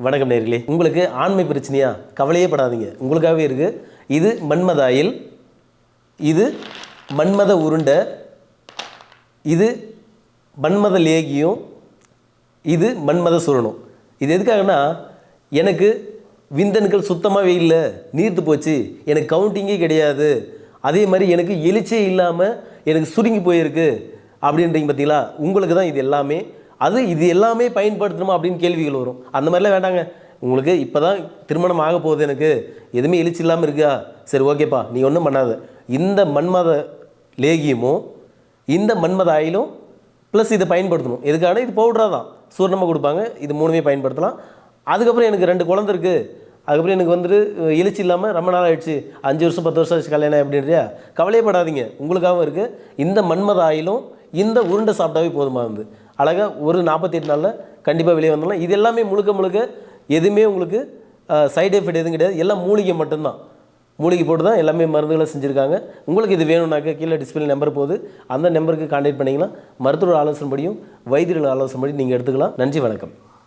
வணக்கம் நேயர்களே, உங்களுக்கு ஆண்மை பிரச்சனையா? கவலையே படாதீங்க, உங்களுக்காகவே இருக்குது. இது மன்மத ஆயில், இது மன்மத உருண்டை, இது மன்மத லேகியம், இது மன்மத சூரணம். இது எதுக்காகனா, எனக்கு விந்தணுக்கள் சுத்தமாகவே இல்லை, நீர்த்து போச்சு, எனக்கு கவுண்டிங்கே கிடையாது, அதே மாதிரி எனக்கு எழுச்சே இல்லாமல் எனக்கு சுருங்கி போயிருக்கு அப்படின்றீங்க பார்த்தீங்களா? உங்களுக்கு தான் இது எல்லாமே. இது எல்லாமே பயன்படுத்தணுமா அப்படின்னு கேள்விகள் வரும். அந்த மாதிரிலாம் வேண்டாங்க. உங்களுக்கு இப்போ தான் திருமணம் ஆக போகுது, எனக்கு எதுவுமே எழுச்சி இல்லாமல் இருக்கா, சரி ஓகேப்பா, நீ ஒன்றும் பண்ணாத. இந்த மன்மத லேகியமும் இந்த மன்மத ஆயிலும் ப்ளஸ் இதை பயன்படுத்தணும். எதுக்கான இது பவுடராக தான் சூரணமாக கொடுப்பாங்க. இது மூணுமே பயன்படுத்தலாம். அதுக்கப்புறம் எனக்கு 2 குழந்தை இருக்குது, அதுக்கப்புறம் எனக்கு வந்துட்டு எழுச்சி இல்லாமல் ரொம்ப நாள் ஆகிடுச்சு, 5 வருஷம் 10 வருஷம் ஆச்சு கல்யாணம் அப்படின்றியா, கவலையப்படாதீங்க, உங்களுக்காகவும் இருக்குது. இந்த மன்மத ஆயிலும் இந்த உருண்டை சாப்பிட்டாவே போதுமா இருந்து அழகாக ஒரு 48 நாளில் கண்டிப்பாக வெளியே வந்துடலாம். இது எல்லாமே முழுக்க எதுவுமே உங்களுக்கு சைடு எஃபெக்ட் எதுவும் கிடையாது. எல்லாம் மூலிகை மட்டும்தான், மூலிகை போட்டு தான் எல்லாமே மருந்துகளை செஞ்சுருக்காங்க. உங்களுக்கு இது வேணும்னாக்க கீழே டிஸ்பிளே நம்பர் போகுது, அந்த நம்பருக்கு கான்டாக்ட் பண்ணிங்கன்னா மருத்துவர் ஆலோசனை படியும் வைத்தியர்கள் ஆலோசனை படி நீங்கள் எடுத்துக்கலாம். நன்றி, வணக்கம்.